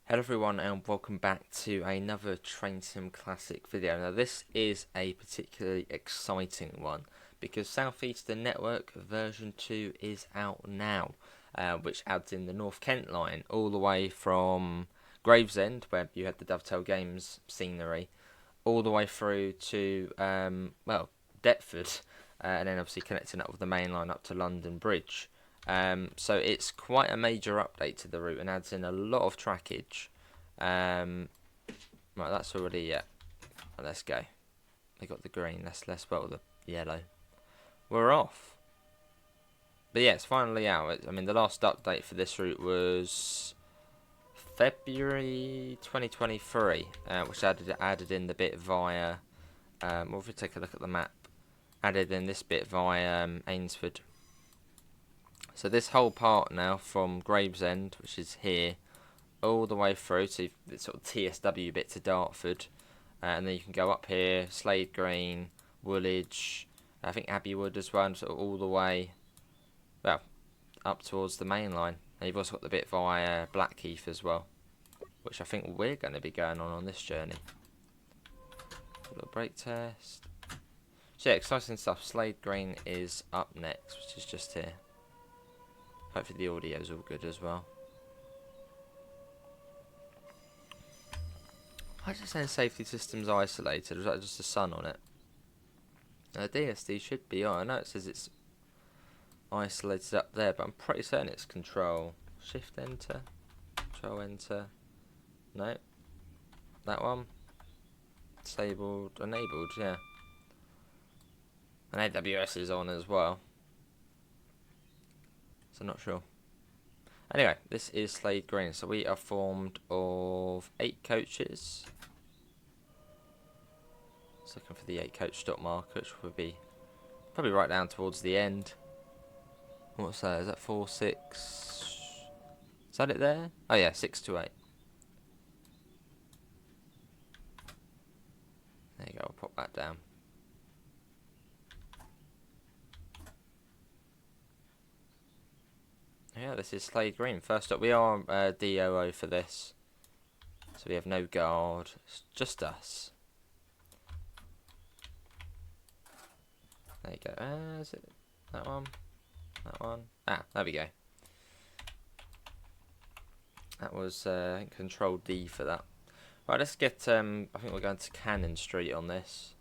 Hello everyone and welcome back to another Train Sim Classic video. Now this is a particularly exciting one because Southeastern Network version 2 is out now, which adds in the North Kent line all the way from Gravesend, where you had the Dovetail Games scenery, all the way through to Deptford, and then obviously connecting up with the main line up to London Bridge. So it's quite a major update to the route and adds in a lot of trackage. Right, that's already, yeah. Well, let's go. They got the green. Let's spell the yellow. We're off. But yeah, it's finally out. I mean, the last update for this route was February 2023, which added in the bit via. Well, if we take a look at the map, added in this bit via Ainsford. So this whole part now from Gravesend, which is here, all the way through to the sort of TSW bit to Dartford, and then you can go up here, Slade Green, Woolwich, I think Abbey Wood as well, and sort of all the way, well, up towards the main line. And you've also got the bit via Blackheath as well, which I think we're going to be going on this journey. A little brake test. So yeah, exciting stuff. Slade Green is up next, which is just here. Hopefully the audio's all good as well. Why is it saying safety systems isolated? Was that just the sun on it? DSD should be on. I know it says it's isolated up there, but I'm pretty certain it's control. Shift enter. Control enter. No. That one. Disabled. Enabled, yeah. And AWS is on as well. So I'm not sure. Anyway, this is Slade Green. So we are formed of 8 coaches. Just looking for the 8 coach stop marker, which would be probably right down towards the end. What's that? Is that 4, 6? Is that it there? Oh yeah, 6 to 8. There you go, I'll pop that down. Yeah, this is Slade Green. First up, we are DOO for this. So we have no guard. It's just us. There you go. Is it that one? That one? Ah, there we go. That was Control D for that. Right, let's get. I think we're going to Cannon Street on this.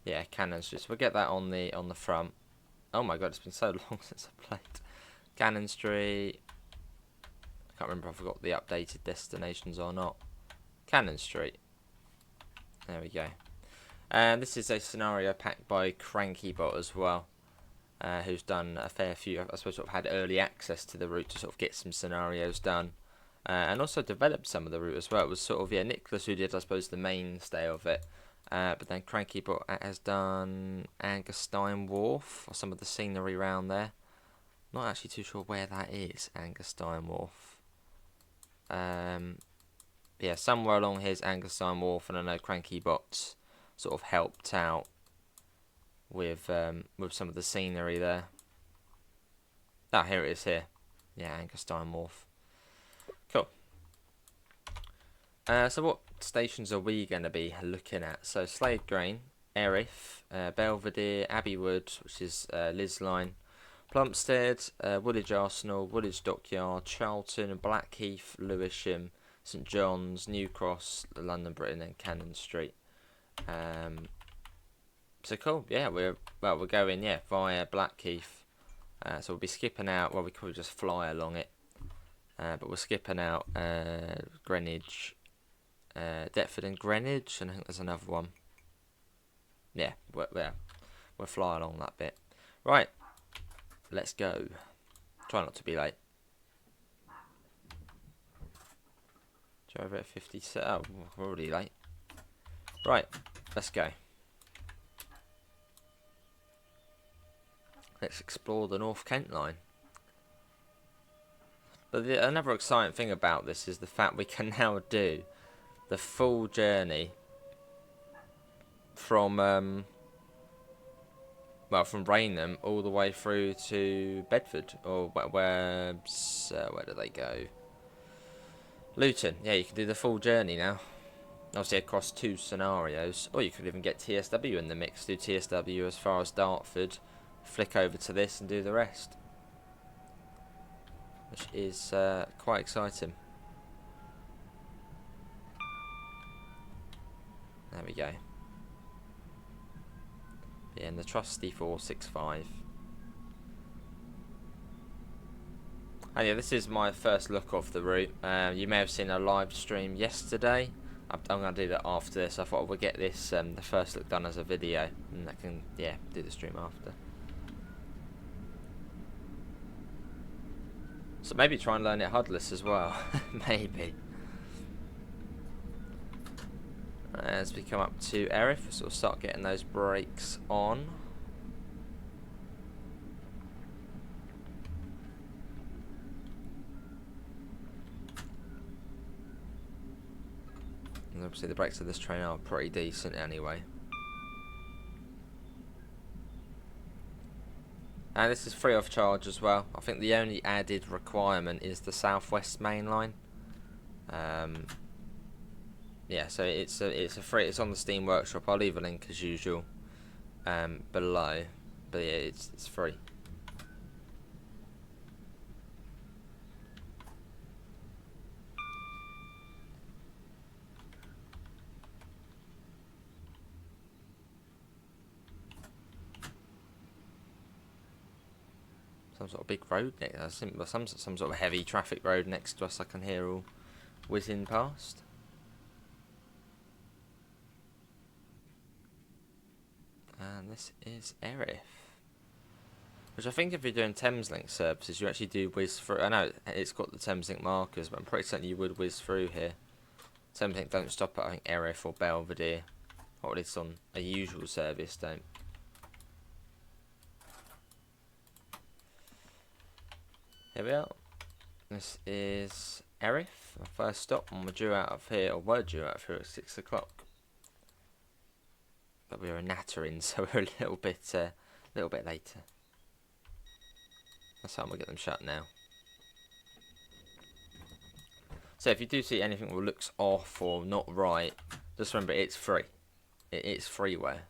Yeah, Cannon Street. So we'll get that on the front. Oh my god, it's been so long since I played. Cannon Street. I can't remember if I got the updated destinations or not. Cannon Street. There we go. And this is a scenario packed by CrankyBot as well, who's done a fair few. I suppose sort of had early access to the route to sort of get some scenarios done, and also developed some of the route as well. It was sort of Nicholas who did, I suppose, the mainstay of it. But then CrankyBot has done Angerstein Wharf, or some of the scenery around there. Not actually too sure where that is, Angerstein Wharf. Yeah, somewhere along here's Angerstein Wharf, and I know CrankyBot's sort of helped out with some of the scenery there. Ah, here it is here. Yeah, Angerstein Wharf. Cool. So what stations are we going to be looking at? So Slade Green, Erith, Belvedere, Abbey Wood, which is Liz line, Plumstead, Woolwich Arsenal, Woolwich Dockyard, Charlton, Blackheath, Lewisham, St John's, New Cross, London Bridge, and Cannon Street. So cool, yeah, we're going via Blackheath. So we'll be skipping out. Well, we could just fly along it, but we're skipping out Greenwich, Deptford and Greenwich, and I think there's another one. Yeah, we'll fly along that bit. Right. Let's go. Try not to be late. Driver at 50. Oh, we're already late. Right, let's go. Let's explore the North Kent line. But another exciting thing about this is the fact we can now do the full journey from from Rainham all the way through to Bedford, or where do they go? Luton, yeah, you can do the full journey now. Obviously across 2 scenarios. Or you could even get TSW in the mix. Do TSW as far as Dartford. Flick over to this and do the rest. Which is quite exciting. There we go. Yeah, and the trusty 465. And yeah, this is my first look of the route. You may have seen a live stream yesterday. I'm going to do that after this. I thought I would get this, the first look done as a video. And I can, yeah, do the stream after. So maybe try and learn it HUDless as well. Maybe. As we come up to Erith, we'll sort of start getting those brakes on. And obviously the brakes of this train are pretty decent anyway. And this is free of charge as well. I think the only added requirement is the Southwest main line. Yeah, so it's a free. It's on the Steam Workshop. I'll leave a link as usual below. But yeah, it's free. Some sort of big road next. Some sort of heavy traffic road next to us. I can hear all whizzing past. And this is Erith, which I think if you're doing Thameslink services, you actually do whiz through. I know it's got the Thameslink markers, but I'm pretty certain you would whiz through here. Thameslink don't stop at, I think, Erith or Belvedere, or at least on a usual service don't. Here we are. This is Erith, our first stop, and we're due out of here, or were due out of here at 6 o'clock. But we were nattering, so we're a little bit later. That's how we'll get them shut now. So if you do see anything that looks off or not right, just remember it's free. It's freeware.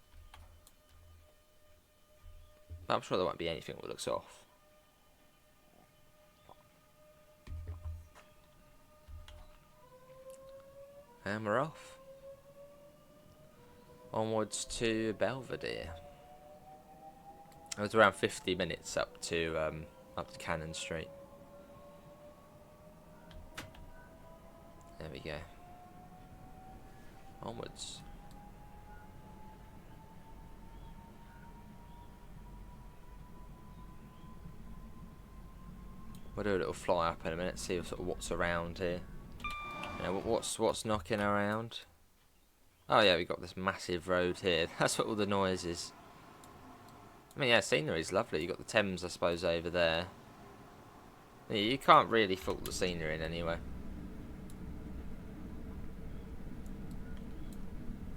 But I'm sure there won't be anything that looks off. And we're off. Onwards to Belvedere. It was around 50 minutes up to Cannon Street. There we go. Onwards. We'll do a little fly up in a minute, see sort of what's around here. You know, what's knocking around. Oh yeah, we've got this massive road here. That's what all the noise is. I mean, yeah, scenery's lovely. You've got the Thames, I suppose, over there. Yeah, you can't really fault the scenery in any way.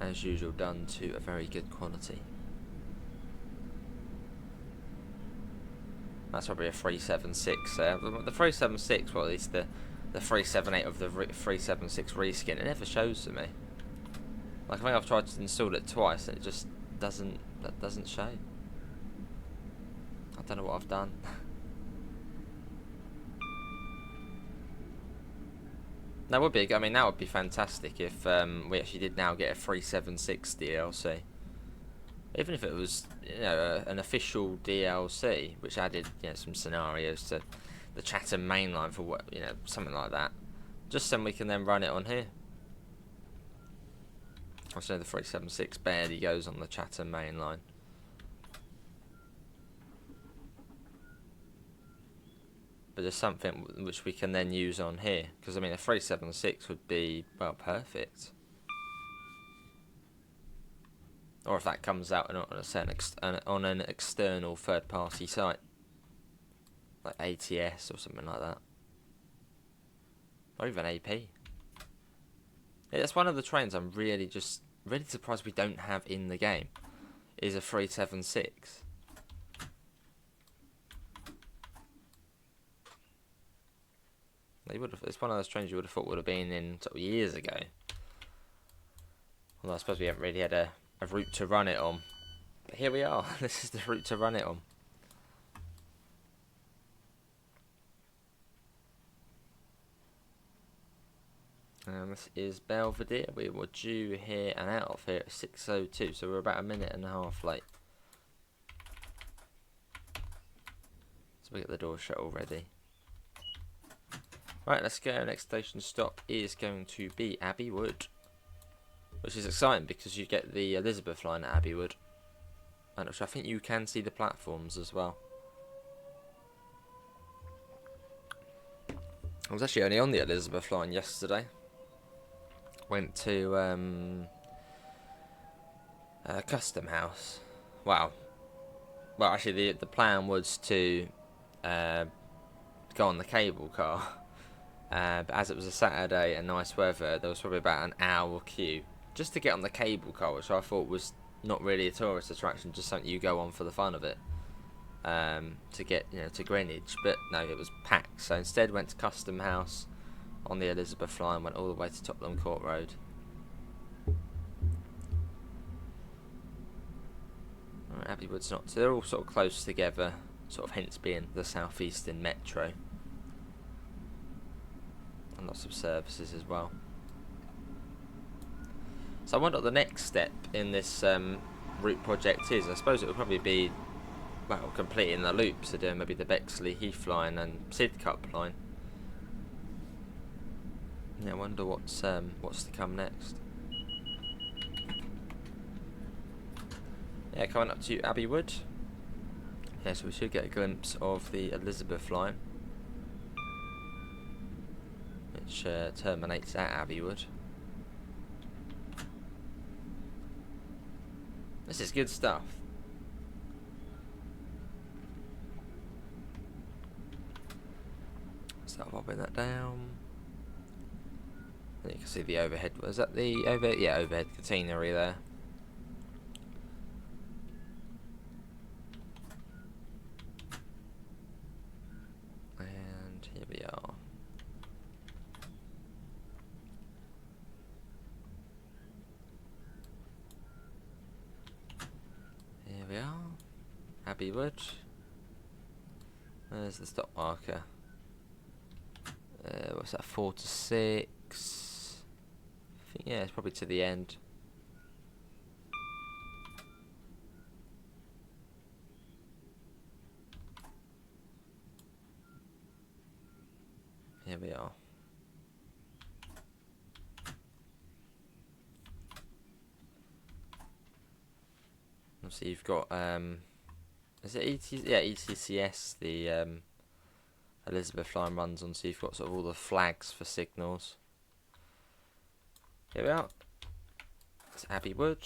As usual, done to a very good quality. That's probably a 376. The 376, well, at least the 378 of the 376 reskin, it never shows to me. Like, I think I've tried to install it twice and it just doesn't show. I don't know what I've done. That would be, I mean, that would be fantastic if we actually did now get a 376 DLC. Even if it was, you know, an official DLC, which added, you know, some scenarios to the Chatham mainline for what, you know, something like that. Just so we can then run it on here. I say the 376 barely goes on the Chatham mainline. But there's something which we can then use on here. Because, I mean, a 376 would be, well, perfect. Or if that comes out on an external third-party site. Like ATS or something like that. Or even AP. Yeah, that's one of the trains I'm really surprised we don't have in the game. Is a 376. They would have. It's one of those trains you would have thought would have been in sort of years ago. Although I suppose we haven't really had a route to run it on. But here we are. This is the route to run it on. This is Belvedere. We were due here and out of here at 6:02, so we're about a minute and a half late. So we get the door shut already. Right, let's go. Next station stop is going to be Abbey Wood, which is exciting because you get the Elizabeth line at Abbey Wood, and which I think you can see the platforms as well. I was actually only on the Elizabeth line yesterday. Went to Custom House. Wow. Well, actually, the plan was to go on the cable car. But as it was a Saturday and nice weather, there was probably about an hour queue just to get on the cable car, which I thought was not really a tourist attraction, just something you go on for the fun of it, to get to Greenwich. But no, it was packed. So instead, went to Custom House on the Elizabeth line, went all the way to Tottenham Court Road. Right, Abbey Wood's not. So they're all sort of close together, sort of hence being the Southeastern Metro. And lots of services as well. So I wonder what the next step in this route project is. I suppose it would probably be, well, completing the loop, so doing maybe the Bexley Heath line and Sidcup line. Yeah, I wonder what's to come next. Yeah, coming up to Abbey Wood. Yeah, so we should get a glimpse of the Elizabeth line, which terminates at Abbey Wood. This is good stuff. Start popping that down. And you can see the overhead. Was that the overhead? Yeah, overhead catenary there. And here we are. Here we are. Abbey Wood. There's the stop marker. What's that? 4 to 6. I think, yeah, it's probably to the end. Here we are. So you've got is it ETCS the Elizabeth line runs on, so you've got sort of all the flags for signals. Here we are. It's Abbey Wood.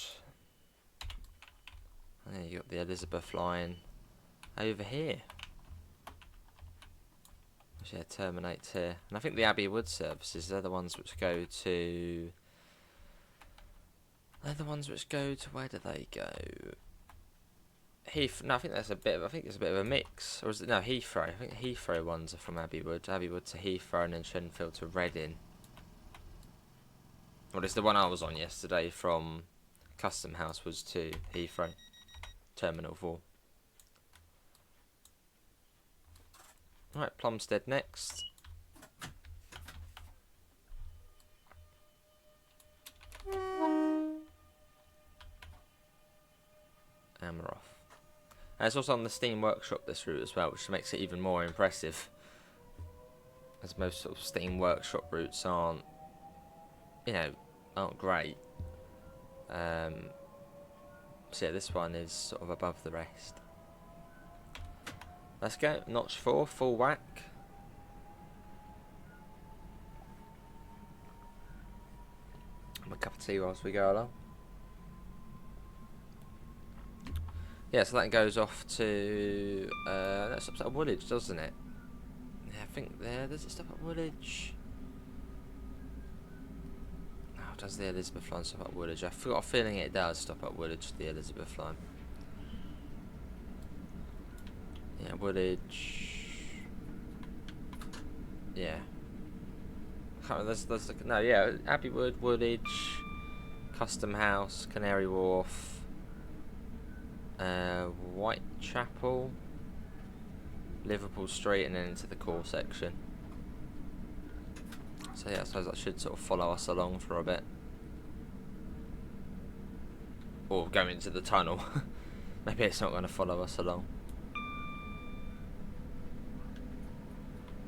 And then you've got the Elizabeth line over here, which terminates here. And I think the Abbey Wood services, they're the ones which go to... They're the ones which go to... Where do they go? No, I think that's a bit of... I think it's a bit of a mix. Or is it... No, Heathrow. I think Heathrow ones are from Abbey Wood. Abbey Wood to Heathrow and then Shenfield to Reading. Well, it's the one I was on yesterday from Custom House was to Heathrow. Terminal 4. Right, Plumstead next. And we're off. And it's also on the Steam Workshop, this route as well, which makes it even more impressive, as most sort of Steam Workshop routes aren't great. So yeah, this one is sort of above the rest. Let's go. Notch 4, full whack. Have a cup of tea whilst we go along. Yeah, so that goes off to that stops at Woolwich, doesn't it? Yeah, I think does it stop at Woolwich? Oh, does the Elizabeth line stop at Woolwich? I've got a feeling it does stop at Woolwich, the Elizabeth line. Yeah, Woolwich. Yeah. can't remember, there's no, yeah, Abbey Wood, Woolwich, Custom House, Canary Wharf, Whitechapel, Liverpool Street, and then into the core section. So yeah, I suppose that should sort of follow us along for a bit. Or go into the tunnel. Maybe it's not going to follow us along.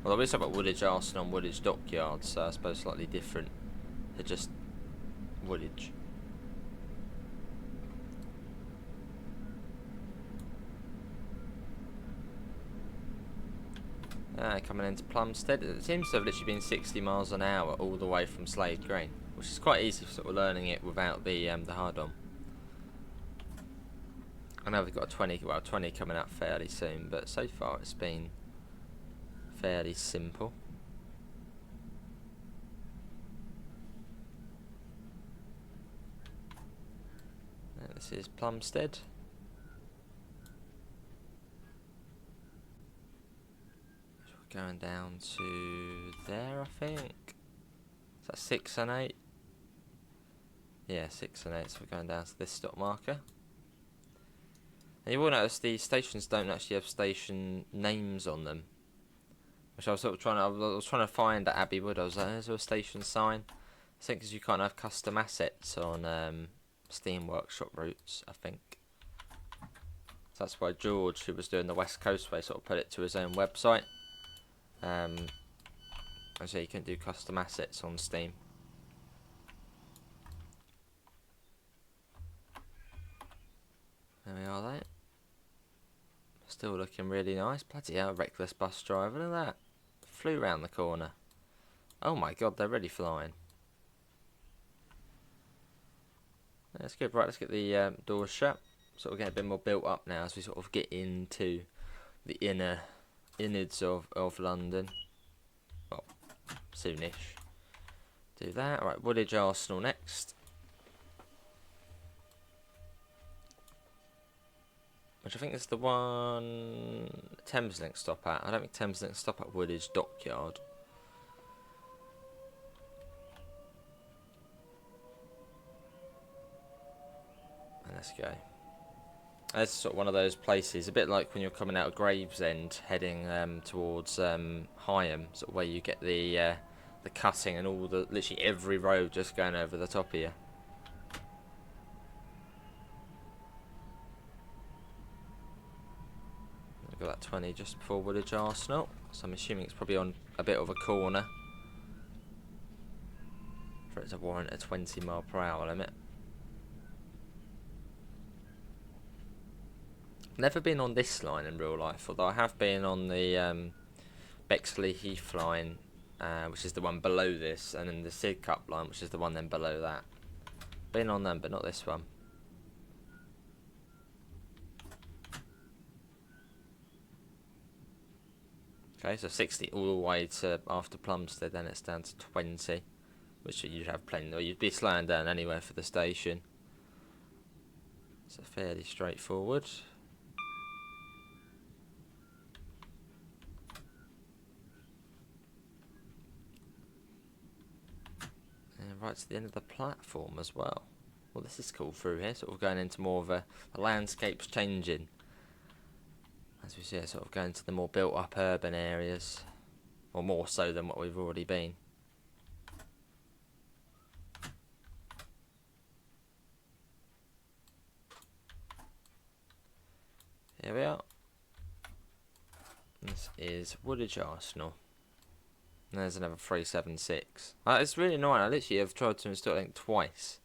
Well, we talk about Woolwich Arsenal and Woolwich Dockyard, so I suppose slightly different to just Woolwich. Coming into Plumstead, it seems to have literally been 60 miles an hour all the way from Slade Green, which is quite easy for sort of learning it without the hard-on. I know we've got a 20 coming up fairly soon, but so far it's been fairly simple. And this is Plumstead. Going down to there, I think. Is that 6 and 8? Yeah, 6 and 8. So we're going down to this stop marker. And you will notice the stations don't actually have station names on them, which I was sort of trying to. I was trying to find at Abbey Wood. I was like, "Is there a station sign?" I think because you can't have custom assets on Steam Workshop routes. I think. So that's why George, who was doing the West Coast way, sort of put it to his own website. So you can do custom assets on Steam. There we are, there. Still looking really nice. Bloody hell, reckless bus driver, look at that. Flew round the corner. Oh my god, they're really flying. That's good. Right, let's get the doors shut. Sort of getting a bit more built up now as we sort of get into the innards of London. Well, soonish. Do that. Alright, Woolwich Arsenal next. Which I think is the one Thameslink stop at. I don't think Thameslink stop at Woolwich Dockyard. And let's go. It's sort of one of those places, a bit like when you're coming out of Gravesend, heading towards Higham, sort of where you get the cutting and all the literally every road just going over the top of you. We've got that 20 just before Woolwich Arsenal, so I'm assuming it's probably on a bit of a corner for it to warrant a 20 mile per hour limit. Never been on this line in real life, although I have been on the Bexley Heath line, which is the one below this, and then the Sidcup line, which is the one then below that. Been on them, but not this one. Okay, so 60 all the way to after Plumstead, then it's down to 20, which you'd have plenty, or you'd be slowing down anyway for the station. So fairly straightforward. Right to the end of the platform as well. Well, this is cool through here, sort of going into more of the landscape's changing. As we see it, sort of going to the more built up urban areas, or more so than what we've already been. Here we are. This is Woolwich Arsenal. And there's another 376. It's really annoying. I literally have tried to install it twice,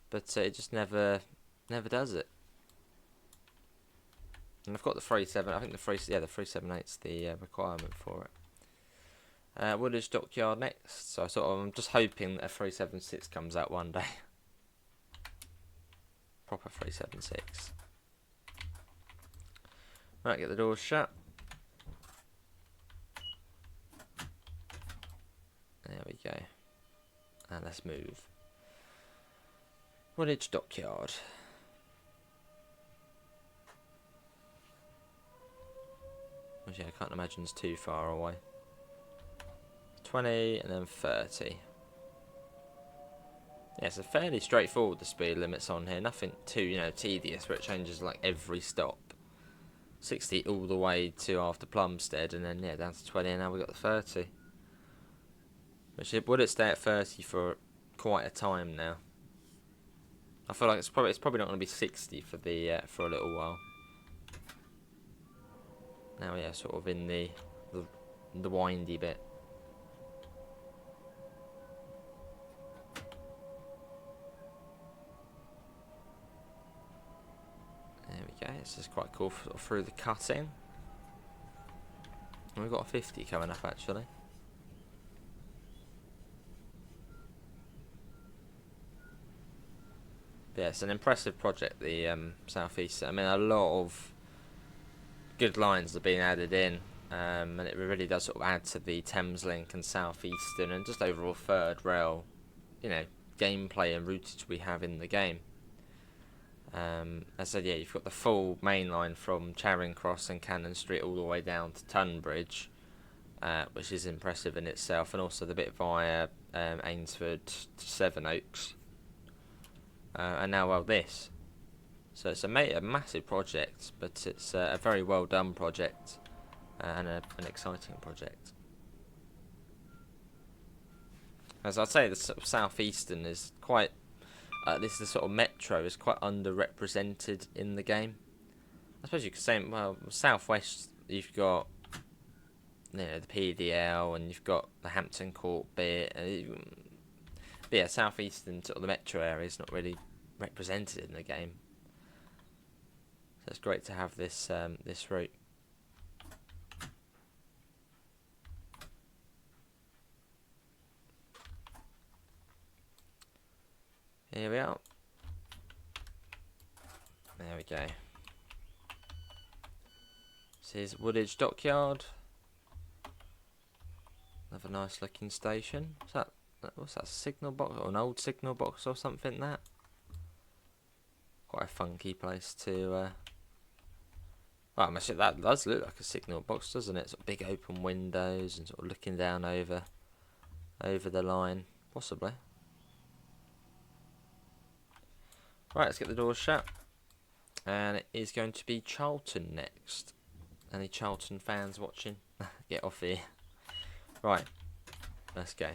but it just never does it. And I've got the 37. I think the 378's the requirement for it. Woolwich Dockyard next. So I'm just hoping that a 376 comes out one day. Proper 376. Right, get the doors shut. There we go. And let's move. Woolwich Dockyard. Which, yeah, I can't imagine it's too far away. 20 and then 30. Yeah, so fairly straightforward, the speed limits on here. Nothing too, you know, tedious where it changes like every stop. 60 all the way to after Plumstead, and then yeah, down to 20, and now we've got the 30. Which would it stay at 30 for quite a time now? I feel like it's probably not going to be 60 for the for a little while. Now yeah, sort of in the windy bit. There we go. This is quite cool through the cutting. And we've got a 50 coming up actually. But yeah, it's an impressive project, the Southeastern. I mean, a lot of good lines have been added in, and it really does sort of add to the Thameslink and Southeastern and just overall third rail, you know, gameplay and routage we have in the game. As I said, yeah, you've got the full main line from Charing Cross and Cannon Street all the way down to Tunbridge, which is impressive in itself, and also the bit via Ainsford to Sevenoaks, and now well this. So it's a massive project, but it's a very well done project and an exciting project. As I'd say, the sort of Southeastern is quite. This is the sort of metro is quite underrepresented in the game. I suppose you could say, well, Southwest you've got, you know, the PDL and you've got the Hampton Court bit. But yeah, Southeastern sort of the metro area is not really represented in the game. So it's great to have this this route. Here we are. There we go. This is Woolwich Dockyard. Another nice looking station. What's that, signal box or an old signal box or something? That quite a funky place to. Well, actually, that does look like a signal box, doesn't it? Sort of big open windows and sort of looking down over the line, possibly. Right, let's get the doors shut. And it is going to be Charlton next. Any Charlton fans watching? Get off here. Right, let's go.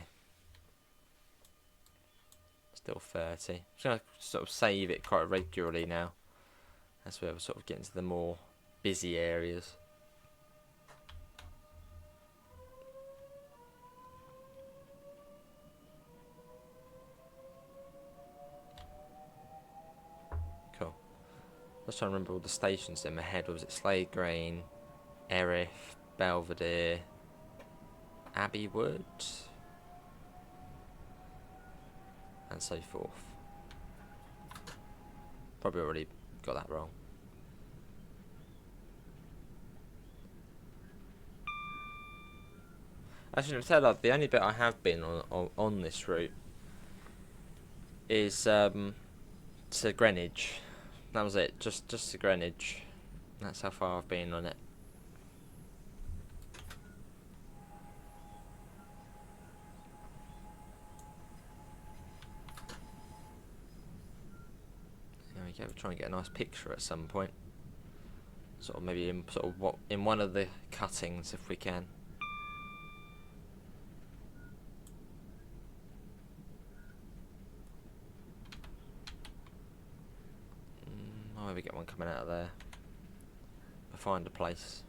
Still 30. I'm just going to sort of save it quite regularly now. As we're sort of getting to the more busy areas. Cool. I was trying to remember all the stations in my head. Was it Slade Green, Erith, Belvedere, Abbey Wood, and so forth? Probably already got that wrong. Actually, to tell you, the only bit I have been on this route is to Greenwich. That was it, just to Greenwich. That's how far I've been on it. There we go. We'll try and get a nice picture at some point. Sort of maybe in one of the cuttings if we can. Maybe get one coming out of there. I'll find a place.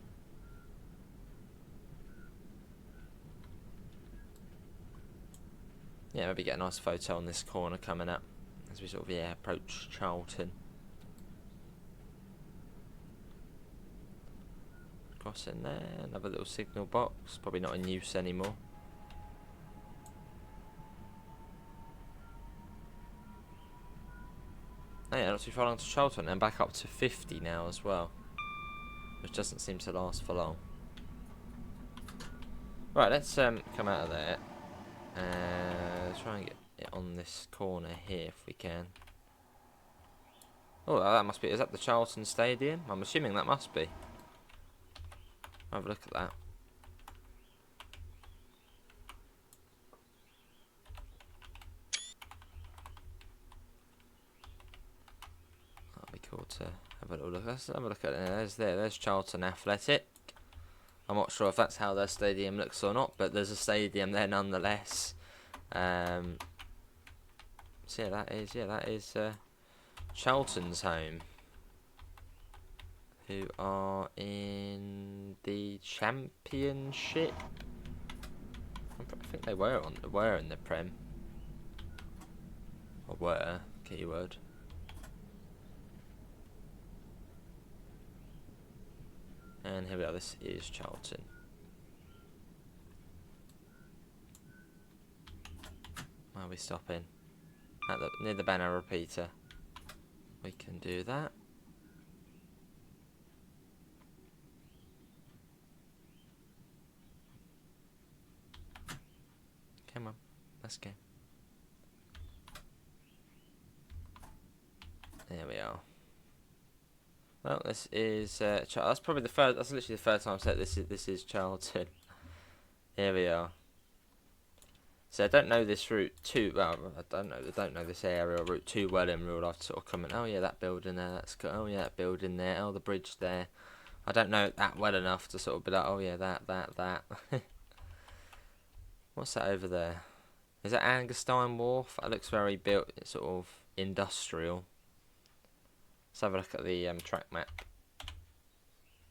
Yeah, maybe get a nice photo on this corner coming up as we sort of approach Charlton. Cross in there, another little signal box, probably not in use anymore. Oh yeah, not too far along to Charlton, and back up to 50 now as well, which doesn't seem to last for long. Right, let's come out of there. Try and get it on this corner here if we can. Oh, that must be. Is that the Charlton Stadium? I'm assuming that must be. Have a look at that. to have a little look. Let's have a look at it. There's Charlton Athletic. I'm not sure if that's how their stadium looks or not, but there's a stadium there nonetheless. So yeah, that is Charlton's home, who are in the Championship. I think they were in the Prem. Or were, keyword. And here we are, this is Charlton. Where are we stopping? Near the banner repeater. We can do that. Come on, let's go. There we are. Well, this is that's probably the first. That's literally the first time I've said this is Charlton. Here we are. So I don't know this route too well. I don't know this area or route too well in real life to sort of comment. Oh yeah, that building there. That's good. Oh yeah, that building there. Oh, the bridge there. I don't know it that well enough to sort of be like, oh yeah, that. What's that over there? Is that Angerstein Wharf? That looks very built, sort of industrial. Let's have a look at the track map.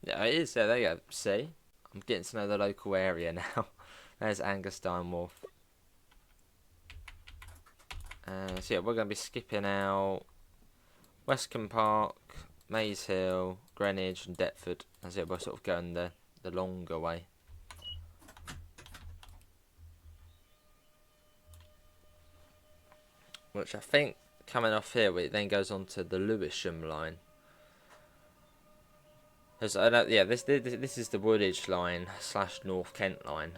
Yeah, it is there. There you go. See, I'm getting to know the local area now. There's Angerstein Wharf. So yeah, we're going to be skipping out Westcombe Park, Maze Hill, Greenwich and Deptford. As it we're sort of going the longer way. Which I think coming off here, it then goes on to the Lewisham line. Yeah, this is the Woolwich line / North Kent line,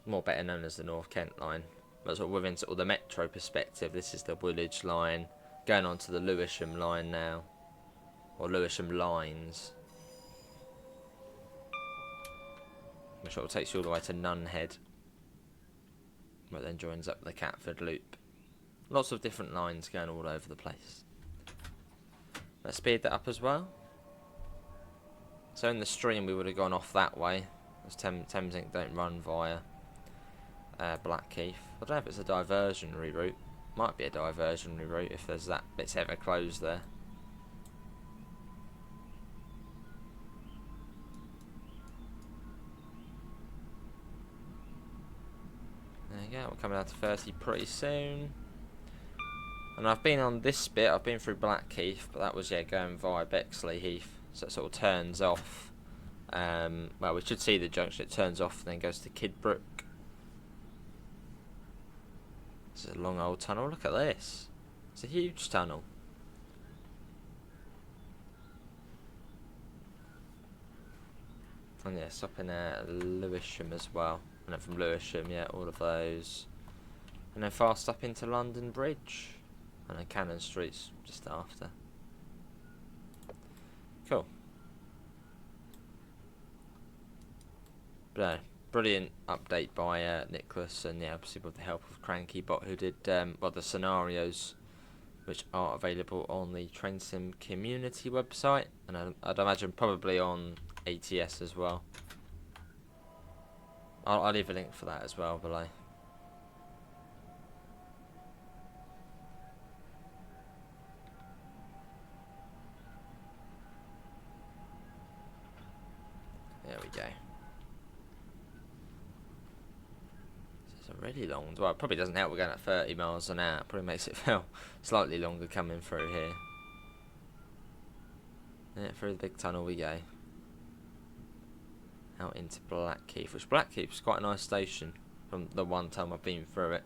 more better known as the North Kent line. But sort of within sort of the metro perspective, this is the Woolwich line going on to the Lewisham line now, or Lewisham lines, which sort of takes you all the way to Nunhead, but then joins up the Catford Loop. Lots of different lines going all over the place. Let's speed that up as well. So in the stream we would have gone off that way, as Thameslink don't run via Blackheath. I don't know if it's a diversionary route. Might be a diversionary route if there's that bit's ever closed there. There you go, we're coming down to 30 pretty soon. And I've been on this bit, I've been through Blackheath, but that was, yeah, going via Bexley Heath. So it sort of turns off. Well, we should see the junction, it turns off and then goes to Kidbrooke. This is a long old tunnel, look at this. It's a huge tunnel. And yeah, stopping at Lewisham as well. And then from Lewisham, yeah, all of those. And then fast up into London Bridge. And then Cannon Street's just after. Cool. But brilliant update by Nicholas, and yeah, obviously with the help of CrankyBot, who did well, the scenarios, which are available on the Train Sim community website, and I'd imagine probably on ATS as well. I'll leave a link for that as well below. There we go. It's a really long. Well, it probably doesn't help we're going at 30 miles an hour. It probably makes it feel slightly longer coming through here. Yeah, through the big tunnel we go. Out into Blackheath, which Blackheath's quite a nice station from the one time I've been through it.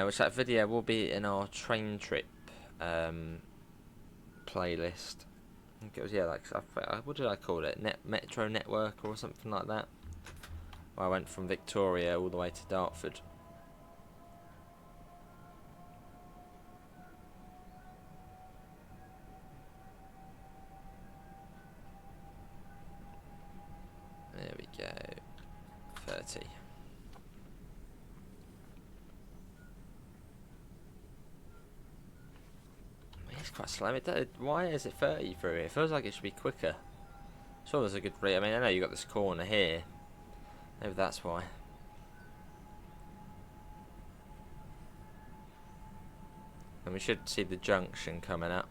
Which that video will be in our train trip playlist. I think it was, yeah, like, what did I call it? Metro Network or something like that. Where I went from Victoria all the way to Dartford. There we go. 30. quite slow. Why is it 30 through here? It feels like it should be quicker. Sure, there's a good rate. I mean, I know you got this corner here. Maybe that's why. And we should see the junction coming up.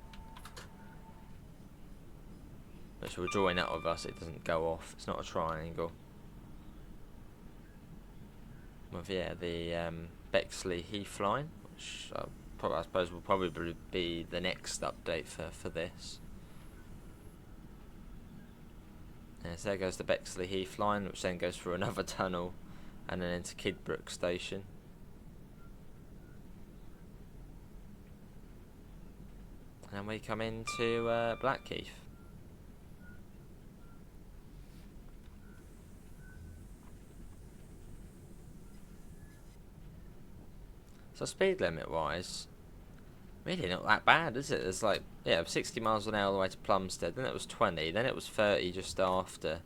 Which we're drawing out of us, it doesn't go off. It's not a triangle. With, yeah, the Bexley Heath line, which I suppose will probably be the next update for this. And so there goes the Bexley Heath line, which then goes through another tunnel and then into Kidbrooke station. And then we come into Blackheath. So speed limit wise, really not that bad, is it? It's like, yeah, 60 miles an hour all the way to Plumstead, then it was 20, then it was 30 just after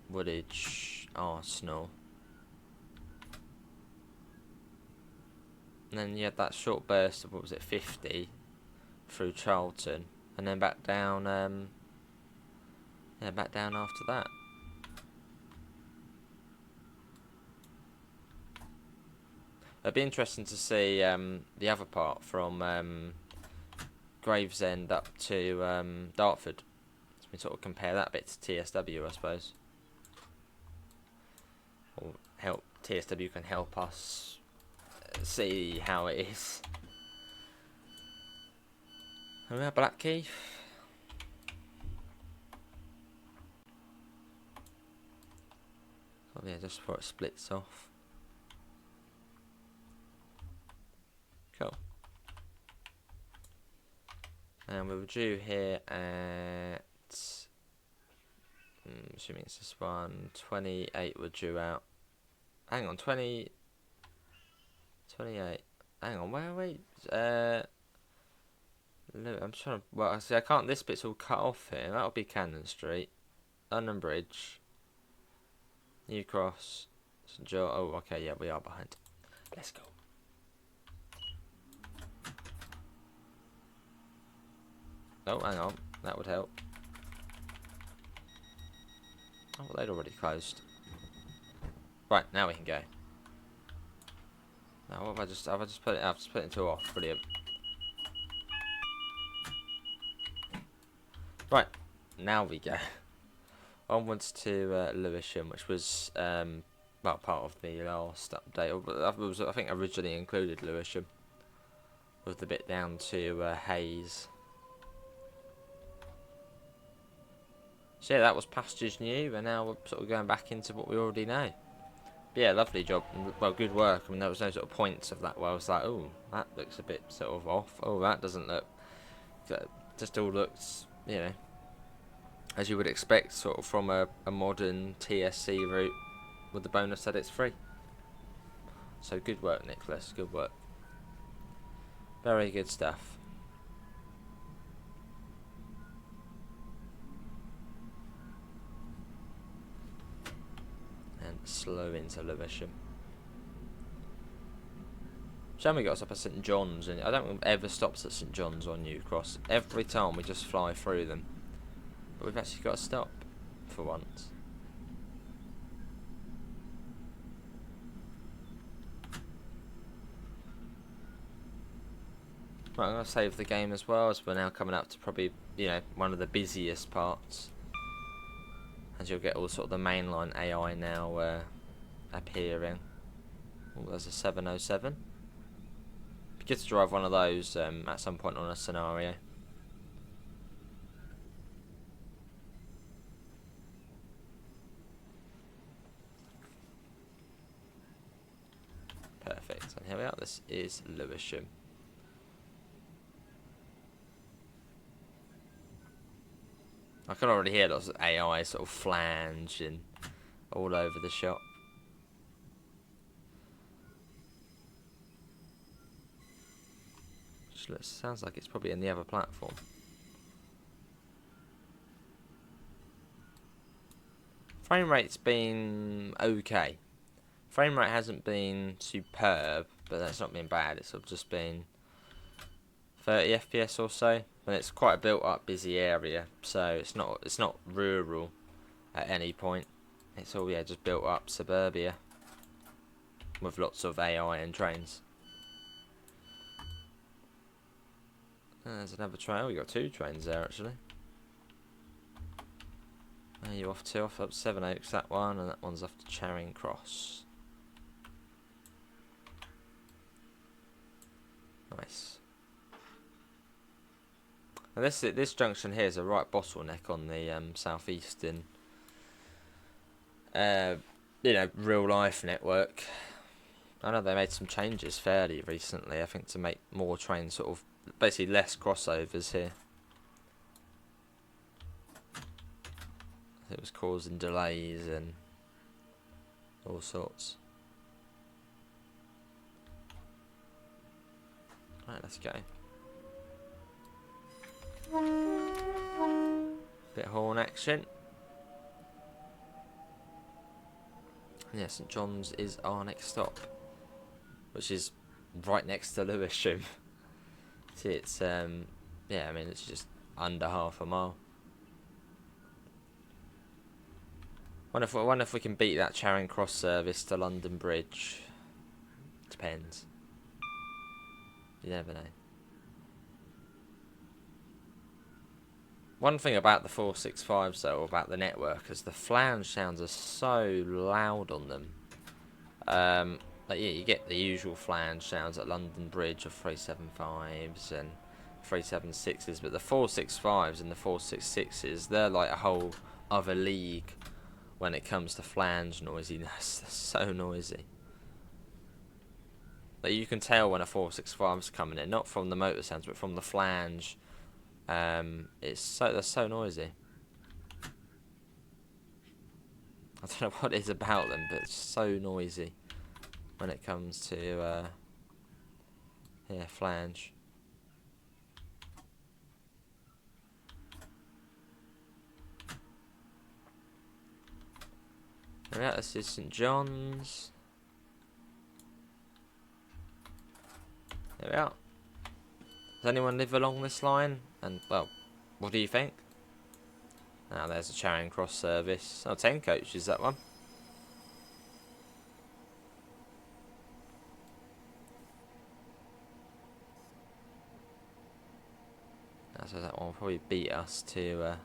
Woolwich Arsenal. And then you had that short burst of, what was it, 50 through Charlton, and then back down, yeah, back down after that. It'd be interesting to see the other part from Gravesend up to Dartford. So we sort of compare that bit to TSW, I suppose. Or TSW can help us see how it is. And we have Blackheath. Oh yeah, just before it splits off. Cool. And we were due here at, assuming it's this one, 28 we're due out. Hang on, 28. Hang on, where are we? I'm trying to, well, see, I can't, this bit's all cut off here. That'll be Cannon Street, London Bridge, New Cross, St George. Oh, okay, yeah, we are behind. Let's go. Oh, hang on. That would help. Oh, well, they'd already closed. Right, now we can go. Now, what have I just put it? I've just put it into off. Brilliant. Right, now we go. Onwards to Lewisham, which was well, part of the last update. I think originally included Lewisham, with the bit down to Hayes. So yeah, that was Pastures New, and now we're sort of going back into what we already know. But yeah, lovely job, well, good work. I mean, there was no sort of points of that where I was like, oh, that looks a bit sort of off. Oh, that doesn't look. That just all looks, you know, as you would expect, sort of from a modern TSC route, with the bonus that it's free. So good work, Nicholas. Good work. Very good stuff. Slow into Lewisham. Shame we got us up at St John's, and I don't think it ever stops at St John's or New Cross. Every time we just fly through them, but we've actually got to stop for once. Right, I'm going to save the game as well, as we're now coming up to probably, you know, one of the busiest parts. As you'll get all sort of the mainline AI now appearing. Oh, there's a 707. Be good to drive one of those at some point on a scenario. Perfect. And here we are. This is Lewisham. I can already hear lots of AI sort of flange and all over the shop. Which sounds like it's probably in the other platform. Frame rate's been okay. Frame rate hasn't been superb, but that's not been bad. It's sort of just been 30 FPS or so, and it's quite a built-up, busy area, so it's not rural at any point. It's all just built-up suburbia with lots of AI and trains. And there's another train. Oh, we got 2 trains there actually. Where are you off to? Off up Seven Oaks, that one, and that one's off to Charing Cross. Nice. And this junction here is a right bottleneck on the Southeastern, real life network. I know they made some changes fairly recently, I think, to make more trains sort of basically less crossovers here. It was causing delays and all sorts. Right, let's go. Bit of horn action. Yeah, St John's is our next stop, which is right next to Lewisham. See, it's yeah, I mean, it's just under half a mile. Wonder if we can beat that Charing Cross service to London Bridge. Depends. You never know. One thing about the 465s though, about the network, is the flange sounds are so loud on them. Like, yeah, you get the usual flange sounds at London Bridge of 375s and 376s, but the 465s and the 466s, they're like a whole other league when it comes to flange noisiness. They're so noisy. Like, you can tell when a 465's coming in, not from the motor sounds, but from the flange. They're so noisy. I don't know what it is about them, but it's so noisy when it comes to yeah, flange. Alright, this is St John's. There we are. Does anyone live along this line? And, well, what do you think? Now there's a Charing Cross service. Oh, 10 coaches, that one. So that one will probably beat us to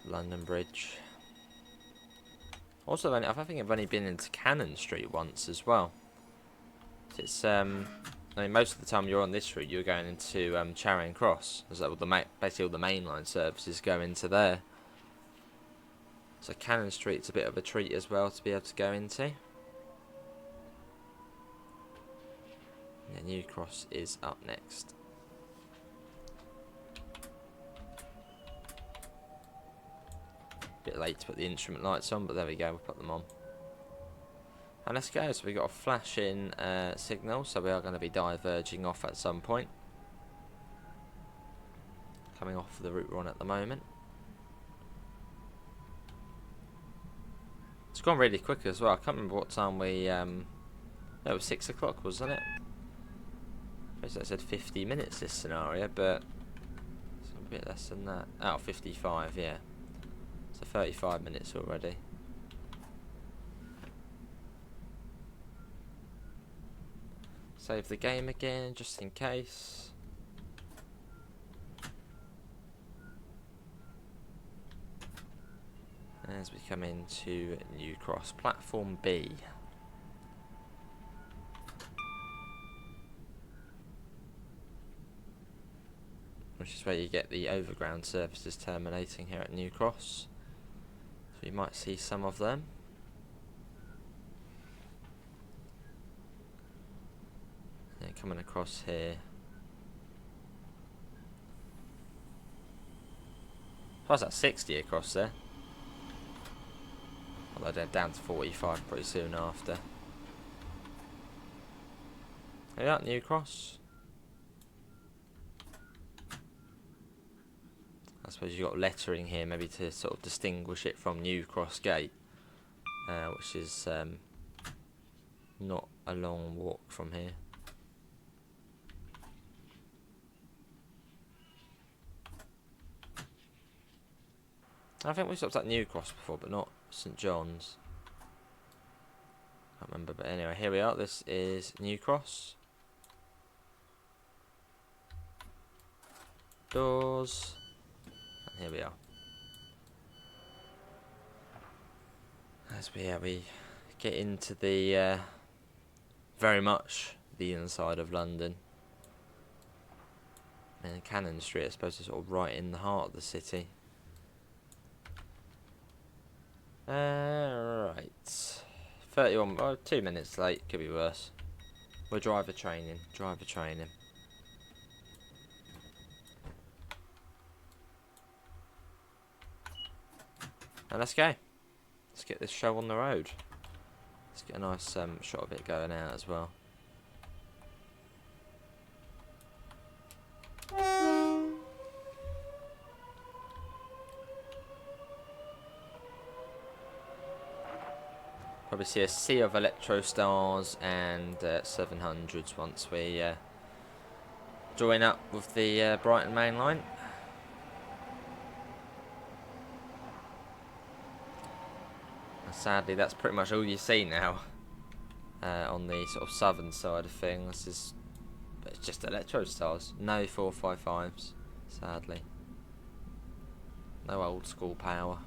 London Bridge. Also, I think I've only been into Cannon Street once as well. It's I mean, most of the time you're on this route, you're going into Charing Cross, as that basically all the mainline services go into there. So Cannon Street's a bit of a treat as well to be able to go into. Yeah, New Cross is up next. Bit late to put the instrument lights on, but there we go, we'll put them on. And let's go. So we've got a flashing signal, so we are going to be diverging off at some point. Coming off the route we're on at the moment. It's gone really quick as well. I can't remember what time we... no, it was 6 o'clock, wasn't it? I suppose I said 50 minutes this scenario, but it's a bit less than that. Oh, 55, yeah. So 35 minutes already. Save the game again, just in case. As we come into New Cross, platform B. Which is where you get the overground services terminating here at New Cross. So you might see some of them. And coming across here. How's that 60 across there? Although they're down to 45 pretty soon after. Yeah, New Cross. I suppose you've got lettering here maybe to sort of distinguish it from New Cross Gate, which is not a long walk from here. I think we stopped at New Cross before, but not St John's. Can't remember, but anyway, here we are. This is New Cross. Doors. And here we are. As we get into the very much the inside of London. And Cannon Street, I suppose, is sort of right in the heart of the city. Right. 31, 2 minutes late, could be worse. We're driver training. And let's go. Let's get this show on the road. Let's get a nice shot of it going out as well. Probably see a sea of Electro Stars and 700s once we join up with the Brighton main line. Sadly, that's pretty much all you see now on the sort of southern side of things. It's just Electro Stars, no 455s, sadly. No old school power.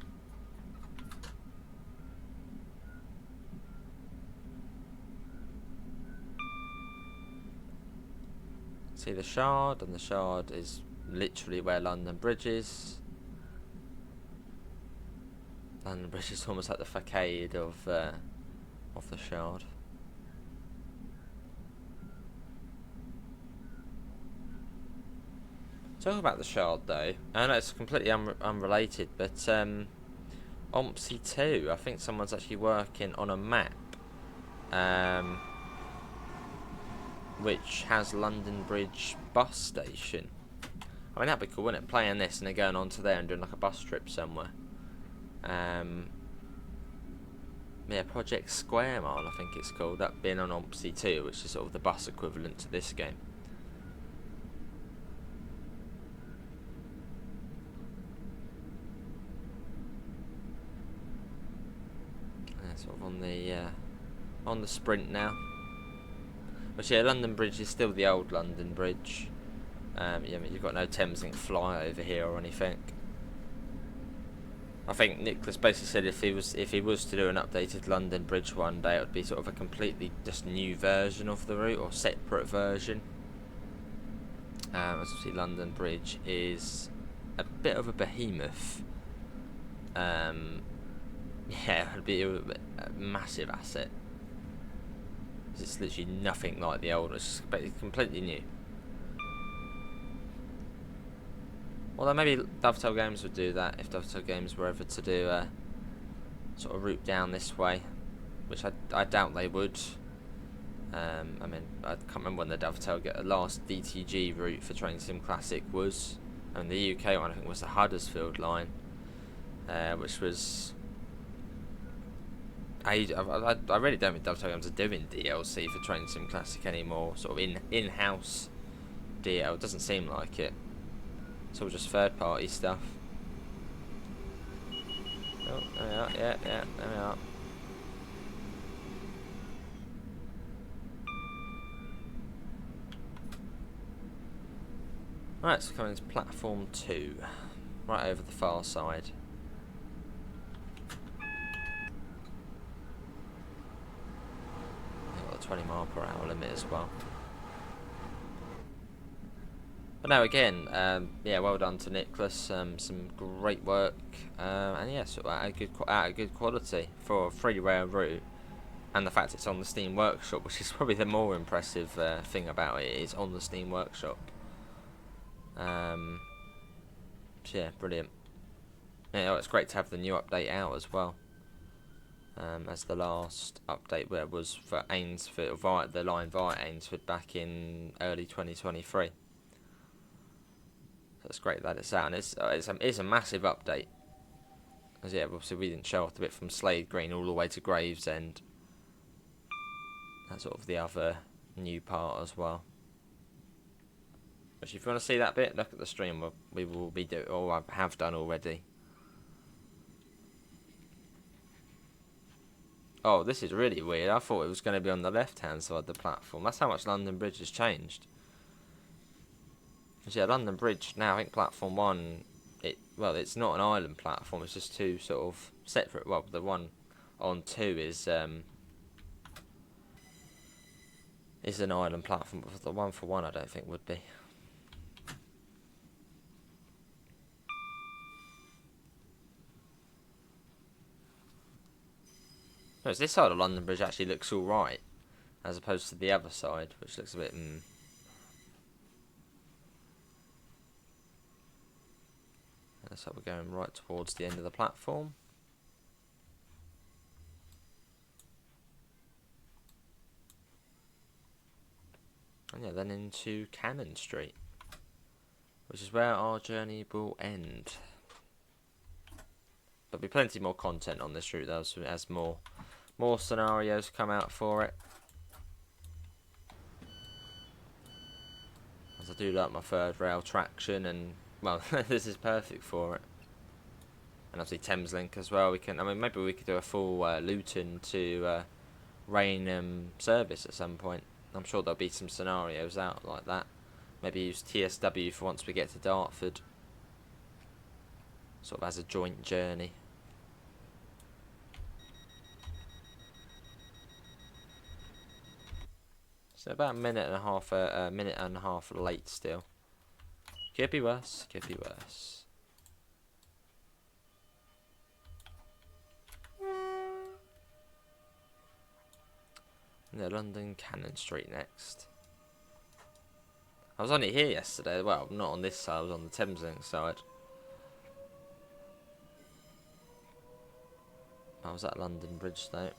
See the Shard, and the Shard is literally where London Bridge is. London Bridge is almost like the facade of the Shard. Talking about the Shard though, I know it's completely unrelated, but OMSI 2, I think someone's actually working on a map which has London Bridge bus station. I mean, that'd be cool, wouldn't it? Playing this and then going on to there and doing like a bus trip somewhere. Yeah, Project Square Mile, I think it's called. That being on OMSI 2, which is sort of the bus equivalent to this game. Sort of on the sprint now. But yeah, London Bridge is still the old London Bridge. Yeah, I mean, you've got no Thameslink flyover here or anything. I think Nicholas basically said if he was to do an updated London Bridge one day, it would be sort of a completely just new version of the route or separate version. As you see, London Bridge is a bit of a behemoth. Yeah, it'd be a massive asset. It's literally nothing like the old. It's completely new. Although maybe Dovetail Games would do that if Dovetail Games were ever to do a sort of route down this way, which I doubt they would. I mean, I can't remember when the last DTG route for Train Sim Classic was. And the UK one I think was the Huddersfield line, which was. I really don't think Dovetail Games are doing DLC for Train Sim Classic anymore. Sort of in-house DL. It doesn't seem like it. It's all just third-party stuff. Oh, there we are. Yeah, there we are. Right, so coming into platform 2, right over the far side. Got the 20 mph limit as well. But no, again, yeah, well done to Nicholas. Some great work, and yeah, sort of at a good quality for a free-rail route, and the fact it's on the Steam Workshop, which is probably the more impressive thing about it. Is on the Steam Workshop. So yeah, brilliant. Yeah, it's great to have the new update out as well. As the last update was for Ainsford, via the line via Ainsford back in early 2023. It's great that it's out, and it's a massive update. As yeah, obviously we didn't show off the bit from Slade Green all the way to Gravesend. That's sort of the other new part as well. Which if you want to see that bit, look at the stream. We will be or I have done already. Oh, this is really weird. I thought it was going to be on the left-hand side of the platform. That's how much London Bridge has changed. Yeah, London Bridge now, I think platform 1, it's not an island platform, it's just two sort of separate, well, the one on 2 is an island platform, but the one for 1 I don't think would be. Whereas this side of London Bridge actually looks alright, as opposed to the other side, which looks a bit, So we're going right towards the end of the platform. And yeah, then into Cannon Street, which is where our journey will end. There'll be plenty more content on this route though, so as more scenarios come out for it. As I do like my third rail traction, and well, this is perfect for it. And obviously Thameslink as well. Maybe we could do a full Luton to Rainham service at some point. I'm sure there'll be some scenarios out like that. Maybe use TSW for once we get to Dartford, sort of as a joint journey. So about a minute and a half late still. Could be worse, could be worse. And London Cannon Street next. I was only here yesterday, well, not on this side, I was on the Thameslink side. I was at London Bridge though.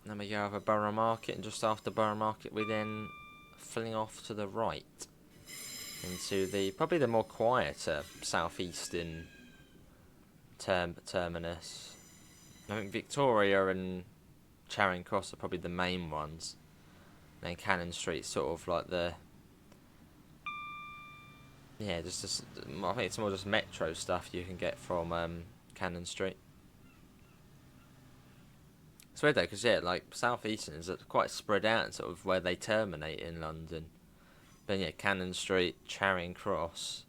Then we go over Borough Market, and just after Borough Market we then fling off to the right into probably the more quieter Southeastern terminus. I think Victoria and Charing Cross are probably the main ones. And then Cannon Street sort of like I think it's more just metro stuff you can get from Cannon Street. It's weird though, because like Southeasterns are quite spread out in sort of where they terminate in London. But yeah, Cannon Street, Charing Cross,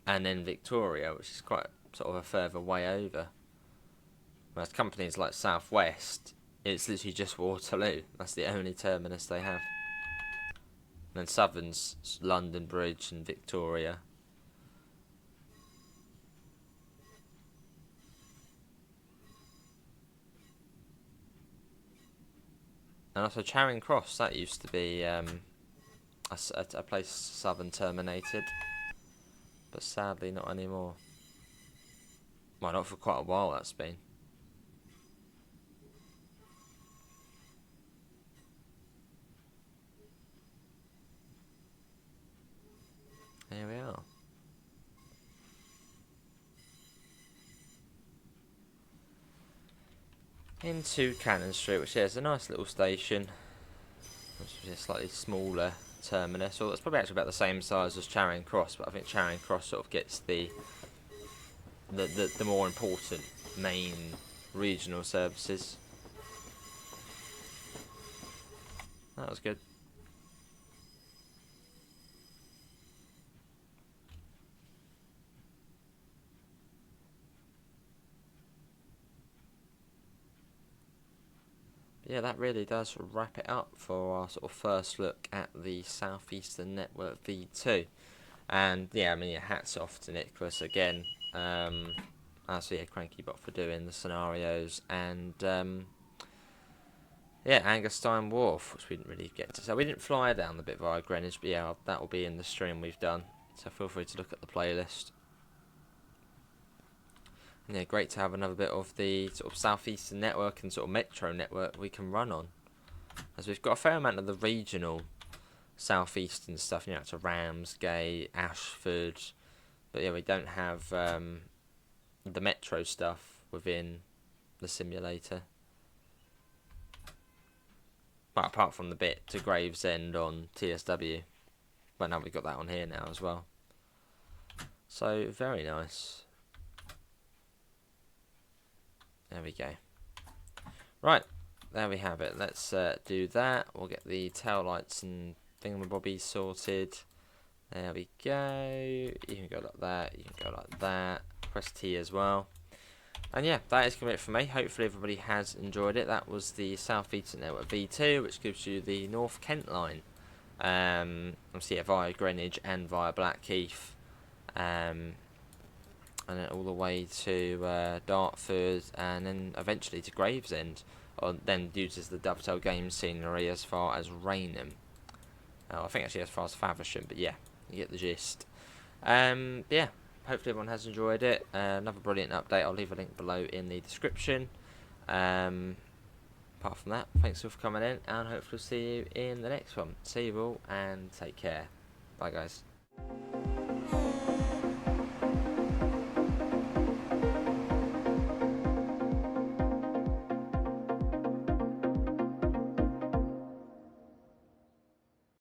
and then Victoria, which is quite sort of a further way over. Whereas companies like South West, it's literally just Waterloo. That's the only terminus they have. And then Southern's London Bridge and Victoria. And also Charing Cross, that used to be a place Southern terminated, but sadly not anymore. Well, not for quite a while that's been. Here we are. Into Cannon Street, which is a nice little station. Which is a slightly smaller terminus. Well, it's probably actually about the same size as Charing Cross, but I think Charing Cross sort of gets the more important main regional services. That was good. Yeah, that really does wrap it up for our sort of first look at the Southeastern Network V2. And yeah, hats off to Nicholas again. Cranky Bot for doing the scenarios, and Angerstein Wharf, which we didn't really get to. So we didn't fly down the bit via Greenwich, but yeah, that will be in the stream we've done. So feel free to look at the playlist. And yeah, great to have another bit of the sort of Southeastern Network and sort of Metro network we can run on, as we've got a fair amount of the regional Southeastern stuff, to Ramsgate, Ashford, but yeah, we don't have the Metro stuff within the simulator. But apart from the bit to Gravesend on TSW, but now we've got that on here now as well. So very nice. There we go. Right, there we have it. Let's do that. We'll get the tail lights and thingamabobbies sorted. There we go. You can go like that. You can go like that. Press T as well. And yeah, that is going to be it for me. Hopefully everybody has enjoyed it. That was the Southeastern Network V2, which gives you the North Kent line. Obviously, yeah, via Greenwich and via Blackheath. And then all the way to Dartford, and then eventually to Gravesend. Or then uses the dovetail game scenery as far as Rainham. I think actually as far as Faversham, but yeah, you get the gist. Yeah, hopefully everyone has enjoyed it. Another brilliant update. I'll leave a link below in the description. Apart from that, thanks all for coming in, and hopefully see you in the next one. See you all, and take care. Bye, guys.